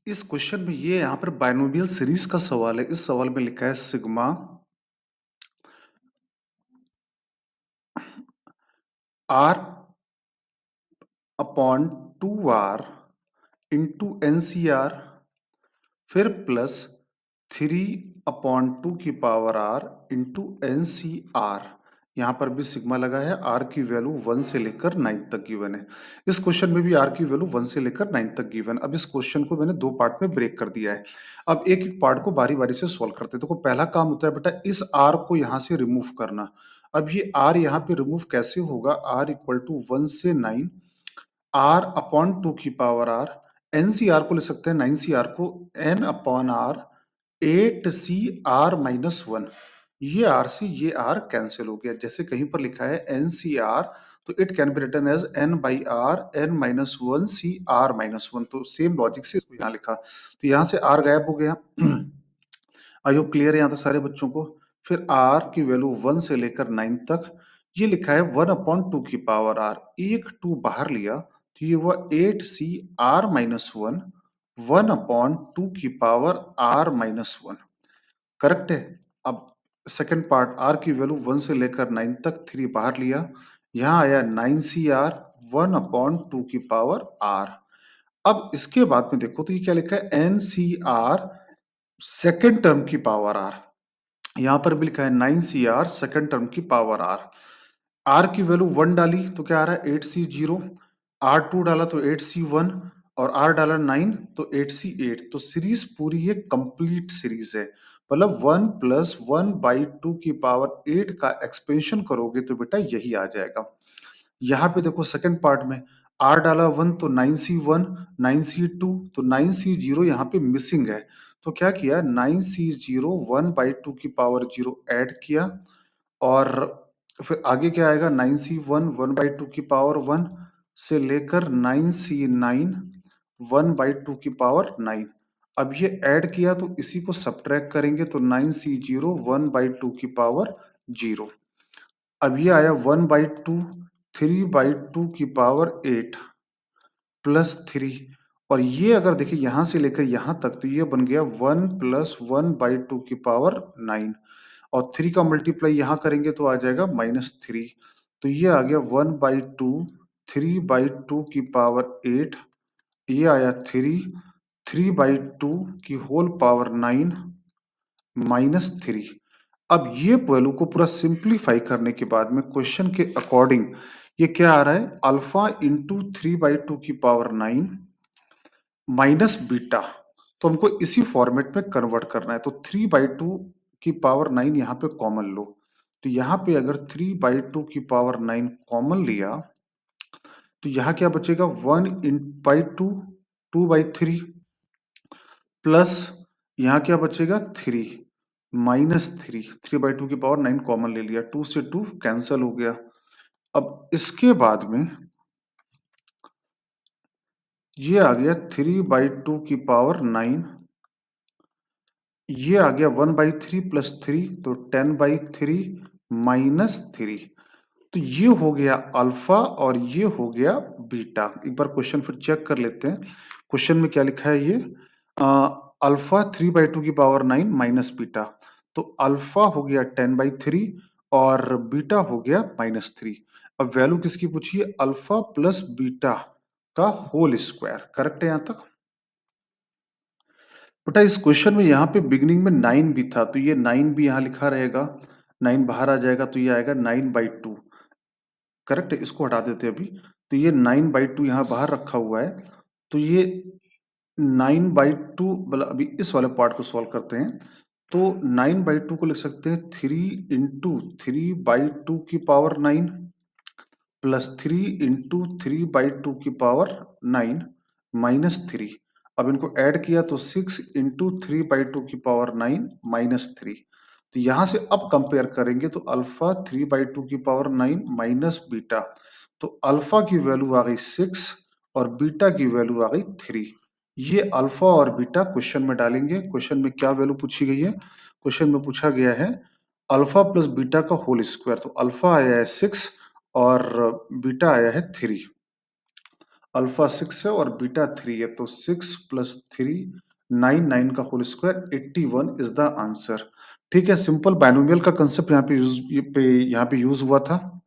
इस क्वेश्चन में ये यहाँ पर बाइनोमियल सीरीज का सवाल है। इस सवाल में लिखा है sigma R upon 2r into NCR फिर प्लस 3/2 की पावर r इंटू एनसीआर। यहाँ पर भी सिग्मा लगा है। r की वैल्यू 1 से लेकर 9 तक गिवन है। इस क्वेश्चन में भी r की वैल्यू 1 से लेकर 9 तक गिवन। अब इस क्वेश्चन को मैंने दो पार्ट में ब्रेक कर दिया है। अब एक एक पार्ट को बारी बारी से सॉल्व करते हैं। देखो पहला काम होता है बेटा इस r को यहाँ से रिमूव करना। अब ये r यहाँ पे रिमूव कैसे होगा? r इक्वल टू 1 से 9 आर अपॉन 2 की पावर आर। एनसीआर को ले सकते हैं 9cr को एन अपॉन आर 8cr-1। ये आर से ये आर कैंसिल हो गया। जैसे कहीं पर लिखा है एनसीआर तो it can be written as N by R N minus one C R minus one. तो सेम लॉजिक से इसको यहाँ लिखा तो यहाँ से आर गायब हो गया। आई होप क्लियर है यहाँ तक सारे बच्चों को। फिर आर की वैल्यू 1 से लेकर 9 तक। ये लिखा है 1/2 की पावर आर। एक 2 बाहर लिया तो ये हुआ 8cr-1 1/2 की पावर r-1। करेक्ट है। अब सेकंड पार्ट आर की वैल्यू 1 से लेकर 9 तक 3 बाहर लिया। यहाँ आया 9cr 1/2 की पावर r। अब इसके बाद में देखो तो ये क्या लिखा है एनसीआर सेकेंड टर्म की पावर आर। यहां पर भी लिखा है 9cr सेकेंड टर्म की पावर आर। आर की वैल्यू 1 डाली तो क्या आ रहा है 8c0। R2 डाला तो 8c1 और R डाला 9 तो 8c8। तो सीरीज पूरी ये कंप्लीट सीरीज है। मतलब 1 प्लस 1/2 की पावर 8 का एक्सपेंशन करोगे तो बेटा यही आ जाएगा। यहाँ पे देखो सेकंड पार्ट में R डाला 1 तो 9c1 9c2 तो 9c0 यहाँ पे मिसिंग है। तो क्या किया 9c0 1/2 की पावर 0 ऐड किया और फिर आगे क्या आएगा 9c1 1/2 की पावर 1 से लेकर 9c9 1/2 की पावर 9। अब ये ऐड किया तो इसी को सब्ट्रैक्ट करेंगे तो 9c0 1/2 की पावर 0। अब ये आया 1/2 3/2 की पावर 8 प्लस 3। और ये अगर देखिए यहां से लेकर यहां तक तो ये बन गया 1 प्लस 1/2 की पावर 9 और 3 का मल्टीप्लाई यहां करेंगे तो आ जाएगा -3। तो ये आ गया 1/2 3/2 की पावर 8। ये आया 3/2 की होल पावर 9 -3। अब ये वैल्यू को पूरा सिंप्लीफाई करने के बाद में क्वेश्चन के अकॉर्डिंग ये क्या आ रहा है अल्फा इंटू 3/2 की पावर 9 माइनस बीटा। तो हमको इसी फॉर्मेट में कन्वर्ट करना है। तो 3/2 की पावर 9 यहाँ पे कॉमन लो। तो यहाँ पे अगर 3/2 की पावर 9 कॉमन लिया तो यहाँ क्या बचेगा 1/2 2/3 प्लस यहाँ क्या बचेगा 3 -3 3/2 की पावर 9 कॉमन ले लिया 2 से 2 कैंसिल हो गया। अब इसके बाद में ये आ गया 3/2 की पावर 9। ये आ गया 1/3 प्लस 3 तो 10/3 -3। तो ये हो गया अल्फा और ये हो गया बीटा। एक बार क्वेश्चन फिर चेक कर लेते हैं। क्वेश्चन में क्या लिखा है ये अल्फा 3/2 की पावर 9 माइनस बीटा। तो अल्फा हो गया 10/3 और बीटा हो गया -3। अब वैल्यू किसकी पूछी है अल्फा प्लस बीटा का होल स्क्वायर। करेक्ट है यहां तक? बेटा इस क्वेश्चन में यहाँ पे बिगिनिंग में 9 भी था तो ये 9 भी यहाँ लिखा रहेगा। 9 बाहर आ जाएगा तो ये आएगा 9/2। करेक्ट है। इसको हटा देते हैं अभी। तो ये 9/2 यहाँ बाहर रखा हुआ है। तो ये 9/2 मतलब अभी इस वाले पार्ट को सॉल्व करते हैं। तो 9/2 को लिख सकते हैं 3 इंटू 3/2 की पावर 9 प्लस 3 इंटू 3/2 की पावर 9 -3। अब इनको ऐड किया तो 6 इंटू 3/2 की पावर 9 -3। तो यहां से अब कंपेयर करेंगे तो अल्फा 3/2 की पावर 9 माइनस बीटा। तो अल्फा की वैल्यू आ गई 6 और बीटा की वैल्यू आ गई 3। ये अल्फा और बीटा क्वेश्चन में डालेंगे। क्वेश्चन में क्या वैल्यू पूछी गई है? क्वेश्चन में पूछा गया है अल्फा प्लस बीटा का होल स्क्वायर। तो अल्फा आया है 6 और बीटा आया है 3। अल्फा 6 है और बीटा 3 है, तो 6 प्लस 3 9, 9 का whole square 81 is the answer. ठीक है, सिंपल बाइनोमियल का कंसेप्ट यहाँ पे यूज हुआ था।